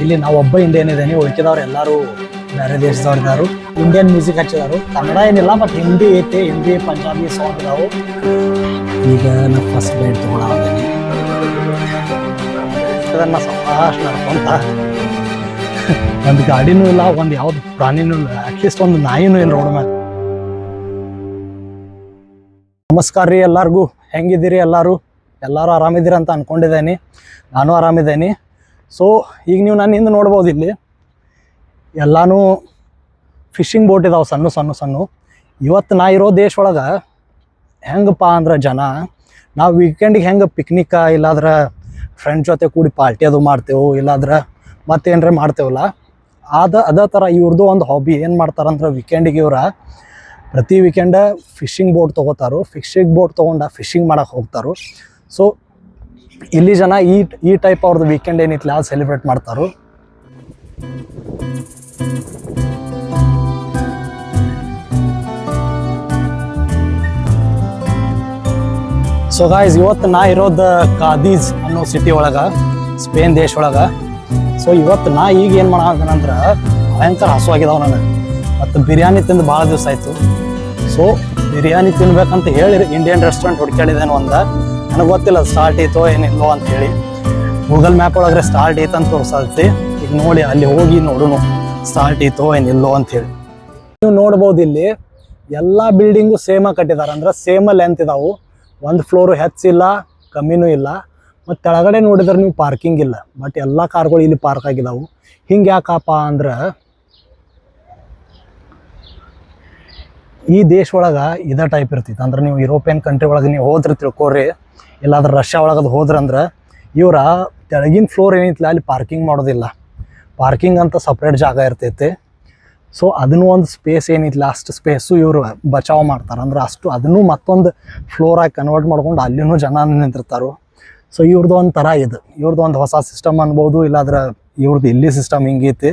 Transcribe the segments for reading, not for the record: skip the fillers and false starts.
ಇಲ್ಲಿ ನಾವು ಒಬ್ಬ ಇಂಡಿಯನ್ ಇದ್ದೇನೆ, ಉಳ್ಕಿದವ್ರು ಎಲ್ಲರೂ ಬೇರೆ ದೇಶದವ್ರು. Indian music ಹಚ್ಚಿದಾರು. ಕನ್ನಡ ಏನಿಲ್ಲ, ಬಟ್ ಹಿಂದಿ ಐತಿ, ಹಿಂದಿ ಪಂಜಾಬಿ ಸಾಂಗ್ ಇದಾವು. ಈಗ ನಾ ಫಸ್ಟ್ ಬೈಟ್ ತೊಗೊಳೋದೇನೆ, ಅದನ್ನು ಸಾಕಷ್ಟು ನಡ್ಕೊಂತ. ಒಂದು ಗಾಡಿನೂ ಇಲ್ಲ, ಒಂದು ಯಾವ್ದು ಪ್ರಾಣಿನೂ ಇಲ್ಲ, ಅಟ್ಲೀಸ್ಟ್ ಒಂದು ನಾಯಿನೂ ಇಲ್ಲ ರೋಡ್ ಮೇಲೆ. ನಮಸ್ಕಾರ ರೀ ಎಲ್ಲರಿಗೂ, ಹೆಂಗಿದ್ದೀರಿ ಎಲ್ಲರೂ ಆರಾಮಿದ್ದೀರಿ ಅಂತ ಅನ್ಕೊಂಡಿದ್ದೇನೆ. ನಾನು ಆರಾಮಿದ್ದೇನೆ. ಸೊ ಈಗ ನೀವು ನಾನು ಹಿಂದೆ ನೋಡ್ಬೋದು, ಇಲ್ಲಿ ಎಲ್ಲಾನು ಫಿಶಿಂಗ್ ಬೋಟ್ ಇದಾವೆ, ಸಣ್ಣ. ಇವತ್ತು ನಾ ಇರೋ ದೇಶ ಒಳಗೆ ಹೆಂಗಪ್ಪ ಅಂದ್ರೆ ಜನ ನಾವು ವೀಕೆಂಡಿಗೆ ಹೆಂಗೆ ಪಿಕ್ನಿಕ್ ಇಲ್ಲಾದ್ರೆ ಫ್ರೆಂಡ್ ಜೊತೆ ಕೂಡಿ ಪಾರ್ಟಿ ಅದು ಮಾಡ್ತೇವೆ, ಇಲ್ಲಾದ್ರೆ ಮತ್ತೇನರ ಮಾಡ್ತೇವಲ್ಲ, ಅದೇ ಥರ ಇವ್ರದ್ದು ಒಂದು ಹಾಬಿ ಏನು ಮಾಡ್ತಾರಂದ್ರೆ ವೀಕೆಂಡಿಗೆ ಪ್ರತಿ ವೀಕೆಂಡ ಫಿಶಿಂಗ್ ಬೋಟ್ ತೊಗೋತಾರೋ. ಫಿಶಿಂಗ್ ಬೋಟ್ ತೊಗೊಂಡು ಫಿಶಿಂಗ್ ಮಾಡೋಕೆ ಹೋಗ್ತಾರೋ. ಸೊ ಇಲ್ಲಿ ಜನ ಈ ಟೈಪ್ ಅವ್ರದ್ದು ವೀಕೆಂಡ್ ಏನಿತ್ತಲ್ಲ ಅದು ಸೆಲೆಬ್ರೇಟ್ ಮಾಡ್ತಾರೋ. ಸೊ ಗಾಯ್ಸ್, ಇವತ್ತು ನಾ ಇರೋದು ಕಾದೀಸ್ ಅನ್ನೋ ಸಿಟಿ ಒಳಗೆ, ಸ್ಪೇನ್ ದೇಶ ಒಳಗೆ. ಸೊ ಇವತ್ತು ನಾ ಈಗ ಏನು ಮಾಡೋದಂದ್ರೆ ಭಯಂಕರ ಹಸುವಾಗಿದ್ದಾವೆ ನನಗೆ, ಮತ್ತು ಬಿರಿಯಾನಿ ತಿಂದು ಭಾಳ ದಿವಸ ಆಯಿತು. ಸೊ ಬಿರಿಯಾನಿ ತಿನ್ಬೇಕಂತ ಹೇಳಿ ಇಂಡಿಯನ್ ರೆಸ್ಟೋರೆಂಟ್ ಹುಡ್ಕೊಂಡಿದ್ದೇನೆ. ನನಗೆ ಗೊತ್ತಿಲ್ಲ ಸ್ಟಾರ್ಟ್ ಐತೋ ಏನಿಲ್ಲೋ ಅಂತ ಹೇಳಿ. ಗೂಗಲ್ ಮ್ಯಾಪ್ ಒಳಗೆ ಸ್ಟಾರ್ಟ್ ಐತಂತ ತೋರಿಸಲ್ತಿ. ಈಗ ನೋಡಿ ಅಲ್ಲಿ ಹೋಗಿ ನೋಡೋಣ ಸ್ಟಾರ್ಟ್ ಐತೋ ಏನಿಲ್ಲೋ ಅಂಥೇಳಿ. ನೀವು ನೋಡ್ಬೋದು ಇಲ್ಲಿ ಎಲ್ಲ ಬಿಲ್ಡಿಂಗು ಸೇಮಾಗಿ ಕಟ್ಟಿದ್ದಾರೆ, ಅಂದ್ರೆ ಸೇಮ ಲೆಂತ್ ಇದಾವೆ. ಒಂದು ಫ್ಲೋರು ಹೆಚ್ಚಿಲ್ಲ, ಕಮ್ಮಿನೂ ಇಲ್ಲ. ಮತ್ತು ಕೆಳಗಡೆ ನೋಡಿದ್ರೆ ನೀವು ಪಾರ್ಕಿಂಗ್ ಇಲ್ಲ, ಬಟ್ ಎಲ್ಲ ಕಾರ್ಗಳು ಇಲ್ಲಿ ಪಾರ್ಕ್ ಆಗಿದಾವೆ. ಹಿಂಗೆ ಯಾಕಪ್ಪ ಅಂದ್ರೆ ಈ ದೇಶ ಒಳಗೆ ಇದೇ ಟೈಪ್ ಇರ್ತೈತೆ. ಅಂದ್ರೆ ನೀವು ಯುರೋಪಿಯನ್ ಕಂಟ್ರಿ ಒಳಗೆ ನೀವು ಹೋದ್ರೆ ತಿಳ್ಕೊರಿ, ಇಲ್ಲಾಂದ್ರೆ ರಷ್ಯಾ ಒಳಗದು ಹೋದ್ರಂದ್ರೆ ಇವರ ತೆಳಗಿನ ಫ್ಲೋರ್ ಏನೈತಿಲ್ಲ ಅಲ್ಲಿ ಪಾರ್ಕಿಂಗ್ ಮಾಡೋದಿಲ್ಲ. ಪಾರ್ಕಿಂಗ್ ಅಂತ ಸಪ್ರೇಟ್ ಜಾಗ ಇರ್ತೈತೆ. ಸೊ ಅದನ್ನು ಒಂದು ಸ್ಪೇಸ್ ಏನಿಲ್ಲ, ಅಷ್ಟು ಸ್ಪೇಸು ಇವರು ಬಚಾವ್ ಮಾಡ್ತಾರೆ. ಅಂದ್ರೆ ಅಷ್ಟು ಅದನ್ನು ಮತ್ತೊಂದು ಫ್ಲೋರಾಗಿ ಕನ್ವರ್ಟ್ ಮಾಡ್ಕೊಂಡು ಅಲ್ಲಿನೂ ಜನ ನಿಂತಿರ್ತಾರೆ. ಸೊ ಇವ್ರದ್ದು ಒಂದು ಥರ ಇದು, ಇವ್ರದ್ದು ಒಂದು ಹೊಸ ಸಿಸ್ಟಮ್ ಅನ್ಬೋದು, ಇಲ್ಲಾಂದ್ರೆ ಇವ್ರದ್ದು ಇಲ್ಲಿ ಸಿಸ್ಟಮ್ ಹಿಂಗೈತಿ.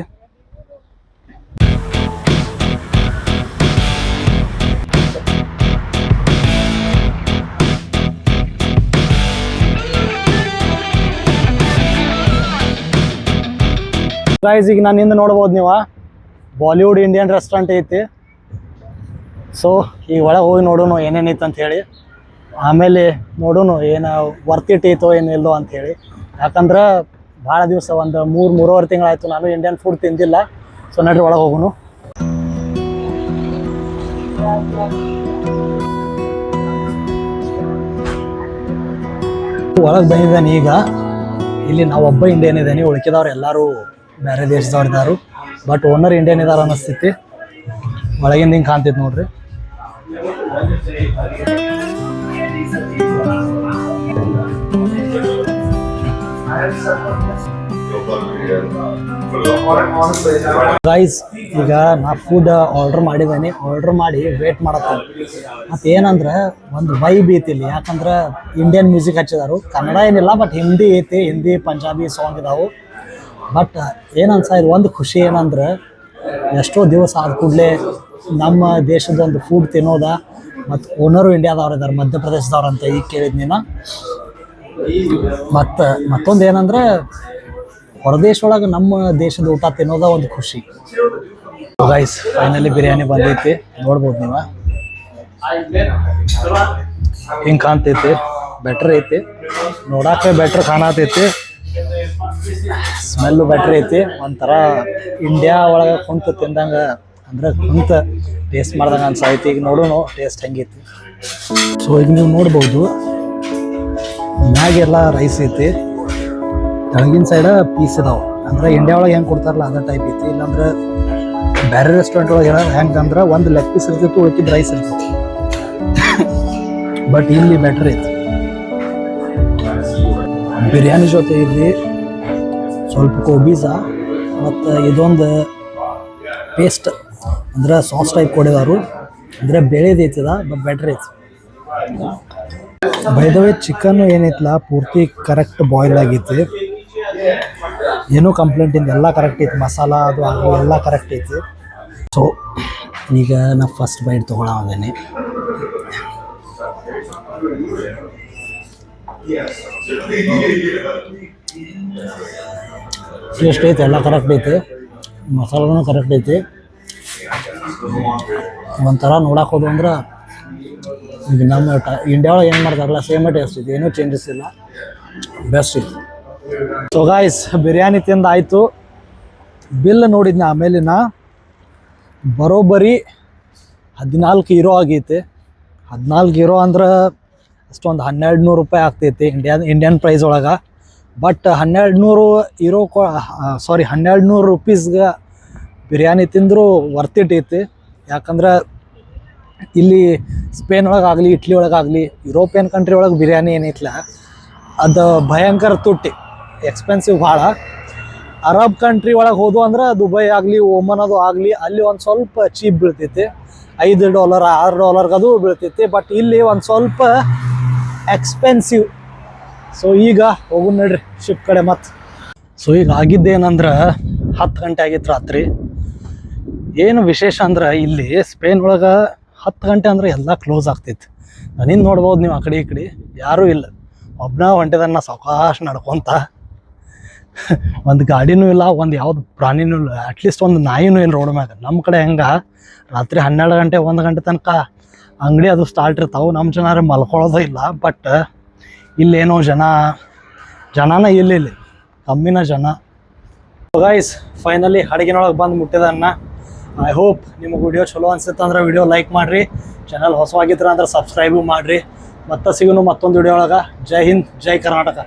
ಗೈಸ್, ಈಗ ನಾನು ಹಿಂದೆ ನೋಡ್ಬೋದು ನೀವು ಬಾಲಿವುಡ್ ಇಂಡಿಯನ್ ರೆಸ್ಟೋರೆಂಟ್ ಐತಿ. ಸೊ ಈಗ ಒಳಗೆ ಹೋಗಿ ನೋಡೋಣ ಏನೇನೈತೆ ಅಂತ ಹೇಳಿ, ಆಮೇಲೆ ನೋಡೋಣ ಏನು ವರ್ತಿಟ್ ಐತೋ ಏನಿಲ್ಲೋ ಅಂಥೇಳಿ. ಯಾಕಂದ್ರೆ ಭಾಳ ದಿವಸ ಒಂದು 3-3.5 ತಿಂಗಳಾಯಿತು ನಾನು ಇಂಡಿಯನ್ ಫುಡ್ ತಿಂದಿಲ್ಲ. ಸೊ ನಡ್ರಿ ಒಳಗೆ ಹೋಗೋಣ. ಒಳಗೆ ಬಂದಿದ್ದಾನೆ ಈಗ. ಇಲ್ಲಿ ನಾವು ಒಬ್ಬ ಇಂಡಿಯನ್ ಇದ್ದೇನೆ, ಉಳ್ಕಿದವ್ರು ಎಲ್ಲರೂ ಬೇರೆ ದೇಶದವ್ರು ಇದ್ದಾರು. ಬಟ್ ಓನರ್ ಇಂಡಿಯನ್ ಇದಾರ ಅನ್ನಿಸ್ತೈತಿ. ಒಳಗಿಂದ ಹಿಂಗೆ ಕಾಣ್ತೈತಿ ನೋಡ್ರಿ. ಗೈಸ್, ಈಗ ನಾ ಫುಡ್ ಆರ್ಡ್ರ್ ಮಾಡಿದ್ದೇನೆ. ಆರ್ಡ್ರ್ ಮಾಡಿ ವೇಟ್ ಮಾಡತ್ತೇನೆ. ಮತ್ತು ಏನಂದ್ರೆ ಒಂದು ವೈಬ್ ಐತಿ ಇಲ್ಲಿ, ಯಾಕಂದ್ರೆ ಇಂಡಿಯನ್ ಮ್ಯೂಸಿಕ್ ಹಚ್ಚಿದಾರು. ಕನ್ನಡ ಏನಿಲ್ಲ, ಬಟ್ ಹಿಂದಿ ಐತಿ, ಹಿಂದಿ ಪಂಜಾಬಿ ಸಾಂಗ್ ಇದಾವೆ. ಬಟ್ ಇದು ಒಂದು ಖುಷಿ ಏನಂದ್ರೆ ಎಷ್ಟೋ ದಿವಸ ಆದ ಕೂಡಲೇ ನಮ್ಮ ದೇಶದೊಂದು ಫುಡ್ ತಿನ್ನೋದ. ಮತ್ತು ಓನರು ಇಂಡಿಯಾದವ್ರು ಇದ್ದಾರೆ, ಮಧ್ಯಪ್ರದೇಶದವ್ರು ಅಂತ ಈಗ ಕೇಳಿದ್ನಿ ನಾ. ಮತ್ತು ಮತ್ತೊಂದು ಏನಂದ್ರೆ ಹೊರದೇಶ ಒಳಗೆ ನಮ್ಮ ದೇಶದ ಊಟ ತಿನ್ನೋದ ಒಂದು ಖುಷಿ. ಗೈಸ್, ಫೈನಲಿ ಬಿರಿಯಾನಿ ಬಂದೈತಿ, ನೋಡ್ಬೋದು ನೀವು. ಹಿಂಗೆ ಕಾಣ್ತೈತಿ, ಬೆಟ್ರ್ ಐತಿ, ನೋಡೋಕೆ ಬೆಟ್ರ್ ಕಾಣತೈತಿ, ಸ್ಮೆಲ್ಲು ಬೆಟ್ರ್ ಐತಿ. ಒಂಥರ ಇಂಡಿಯಾ ಒಳಗೆ ಕುಂತು ತಿಂದಂಗೆ, ಅಂದರೆ ಕುಂತು ಟೇಸ್ಟ್ ಮಾಡ್ದಂಗೆ ಅನ್ಸೈತಿ. ಈಗ ನೋಡೋಣ ಟೇಸ್ಟ್ ಹೆಂಗೈತಿ. ಸೊ ಈಗ ನೀವು ನೋಡ್ಬೋದು ಮ್ಯಾಗೆಲ್ಲ ರೈಸ್ ಐತಿ, ಕೆಳಗಿನ ಸೈಡ ಪೀಸ್ ಇದಾವೆ. ಅಂದರೆ ಇಂಡಿಯಾ ಒಳಗೆ ಹೆಂಗೆ ಕೊಡ್ತಾರಲ್ಲ ಅದೇ ಟೈಪ್ ಐತಿ. ಇಲ್ಲಾಂದ್ರೆ ಬೇರೆ ರೆಸ್ಟೋರೆಂಟ್ ಒಳಗೆ ಹೆಂಗೆ ಅಂದ್ರೆ ಒಂದು ಲೆಗ್ ಪೀಸ್ ಇರ್ತಿತ್ತು, ಉಳ್ಕಿದ ರೈಸ್ ಇರ್ತೈತಿ. ಬಟ್ ಇಲ್ಲಿ ಬೆಟ್ರ್ ಐತಿ. ಬಿರಿಯಾನಿ ಜೊತೆ ಇಲ್ಲಿ ಸ್ವಲ್ಪ ಕೋಬೀಸ ಮತ್ತು ಇದೊಂದು ಪೇಸ್ಟ್ ಅಂದ್ರೆ ಸಾಸ್ ಟೈಪ್ ಕೊಡಿದಾರು. ಅಂದರೆ ಬೇಳೆದೈತದ, ಬಟ್ ಬೆಟ್ರ್ ಐತಿ. ಬೈದವೇ ಚಿಕನ್ನು ಏನೈತಿಲ್ಲ ಪೂರ್ತಿ ಕರೆಕ್ಟ್ ಬಾಯ್ಲ್ ಆಗೈತಿ, ಏನೂ ಕಂಪ್ಲೇಂಟ್ ಇಲ್ಲ, ಎಲ್ಲ ಕರೆಕ್ಟ್ ಐತಿ. ಮಸಾಲ ಅದು ಆಗಲಿ ಎಲ್ಲ ಕರೆಕ್ಟ್ ಐತಿ. ಸೊ ಈಗ ನಾ ಫಸ್ಟ್ ಬೈಟ್ ತೊಗೊಳೋದೇನೆ. ಟೇಸ್ಟ್ ಐತೆ, ಎಲ್ಲ ಕರೆಕ್ಟ್ ಐತೆ, ಮಸಾಲನೂ ಕರೆಕ್ಟ್ ಐತಿ. ಒಂಥರ ನೋಡಕ್ಕೆ ಹೋದ್ವು ಅಂದ್ರೆ ಈಗ ನಮ್ಮ ಇಂಡಿಯಾ ಒಳಗೆ ಏನು ಮಾಡ್ತಾರಲ್ಲ ಸೇಮ್ ಟೇಸ್ಟ್ ಐತಿ, ಏನೂ ಚೇಂಜಸ್ ಇಲ್ಲ, ಬೆಸ್ಟ್ ಐತಿ. ಸೊ ಗಾಯ್ಸ್ ಬಿರಿಯಾನಿ ತಿಂದಾಯಿತು, ಬಿಲ್ ನೋಡಿದ್ನ ಆಮೇಲಿನ ಬರೋಬ್ಬರಿ 14 ಯೂರೋ ಆಗೈತೆ. 14 ಯೂರೋ ಅಂದ್ರೆ ಅಷ್ಟೊಂದು 1200 ರೂಪಾಯಿ ಆಗ್ತೈತಿ ಇಂಡಿಯನ್ ಪ್ರೈಸ್ ಒಳಗೆ. ಬಟ್ 1200 ಯೂರೋ 1200 ರುಪೀಸ್ಗೆ ಬಿರಿಯಾನಿ ತಿಂದರೂ ವರ್ತ್ ಇಟ್ ಐತಿ. ಯಾಕಂದ್ರೆ ಇಲ್ಲಿ ಸ್ಪೇನ್ ಒಳಗಾಗಲಿ ಇಟ್ಲಿ ಒಳಗಾಗಲಿ ಯುರೋಪಿಯನ್ ಕಂಟ್ರಿ ಒಳಗೆ ಬಿರಿಯಾನಿ ಏನೈತಿಲ್ಲ ಅದು ಭಯಂಕರ ತುಟ್ಟಿ, ಎಕ್ಸ್ಪೆನ್ಸಿವ್ ಭಾಳ. ಅರಬ್ ಕಂಟ್ರಿ ಒಳಗೆ ಹೋದ್ವು ಅಂದ್ರೆ ದುಬೈ ಆಗಲಿ ಓಮನ್ ಅದು ಆಗಲಿ ಅಲ್ಲಿ ಒಂದು ಸ್ವಲ್ಪ ಚೀಪ್ ಬೀಳ್ತೈತಿ, $5 $6 ಅದು ಬೀಳ್ತೈತಿ. ಬಟ್ ಇಲ್ಲಿ ಒಂದು ಸ್ವಲ್ಪ ಎಕ್ಸ್ಪೆನ್ಸಿವ್. ಸೊ ಈಗ ಹೋಗು ನೋಡ್ರಿ ಶಿಪ್ ಕಡೆ ಮತ್ತೆ. ಸೊ ಈಗ ಆಗಿದ್ದೇನಂದ್ರೆ 10 ಗಂಟೆ ಆಗಿತ್ತು ರಾತ್ರಿ. ಏನು ವಿಶೇಷ ಅಂದ್ರೆ ಇಲ್ಲಿ ಸ್ಪೇನ್ ಒಳಗೆ 10 ಗಂಟೆ ಅಂದ್ರೆ ಎಲ್ಲ ಕ್ಲೋಸ್ ಆಗ್ತೈತಿ. ನಾನಿಂದ ನೋಡ್ಬೋದು ನೀವು, ಆ ಕಡೆ ಈ ಕಡೆ ಯಾರೂ ಇಲ್ಲ, ಒಬ್ಬನ ಹೊಂಟಿದನ್ನ ಸಾವಕಾಶ ನಡ್ಕೊತ. ಒಂದು ಗಾಡಿನೂ ಇಲ್ಲ, ಒಂದು ಯಾವ್ದು ಪ್ರಾಣಿನೂ ಇಲ್ಲ, ಅಟ್ಲೀಸ್ಟ್ ಒಂದು ನಾಯಿನೂ ಇಲ್ಲ ರೋಡ್ ಮ್ಯಾಗ. ನಮ್ಮ ಕಡೆ ಹೆಂಗೆ ರಾತ್ರಿ 12 ಗಂಟೆ 1 ಗಂಟೆ ತನಕ ಅಂಗಡಿ ಅದು ಸ್ಟಾರ್ಟ್ ಇರ್ತಾವೆ, ನಮ್ಮ ಜನರು ಮಲ್ಕೊಳ್ಳೋದು ಇಲ್ಲ. ಬಟ್ ಇಲ್ಲೇನೋ ಜನನ ಇಲ್ಲಿ ಕಮ್ಮಿನ ಜನ. ಗೈಸ್ ಫೈನಲಿ ಅಡುಗೆನೊಳಗೆ ಬಂದು ಮುಟ್ಟಿದನ್ನ. ಐ ಹೋಪ್ ನಿಮಗೆ ವಿಡಿಯೋ ಚಲೋ ಅನ್ಸುತ್ತೆ ಅಂದ್ರೆ ವಿಡಿಯೋ ಲೈಕ್ ಮಾಡಿರಿ, ಚಾನಲ್ ಹೊಸವಾಗಿದ್ರೆ ಅಂದ್ರೆ ಸಬ್ಸ್ಕ್ರೈಬು ಮಾಡಿರಿ. ಮತ್ತೆ ಸಿಗೋನು ಮತ್ತೊಂದು ವಿಡಿಯೋ ಒಳಗೆ. ಜೈ ಹಿಂದ್, ಜೈ ಕರ್ನಾಟಕ.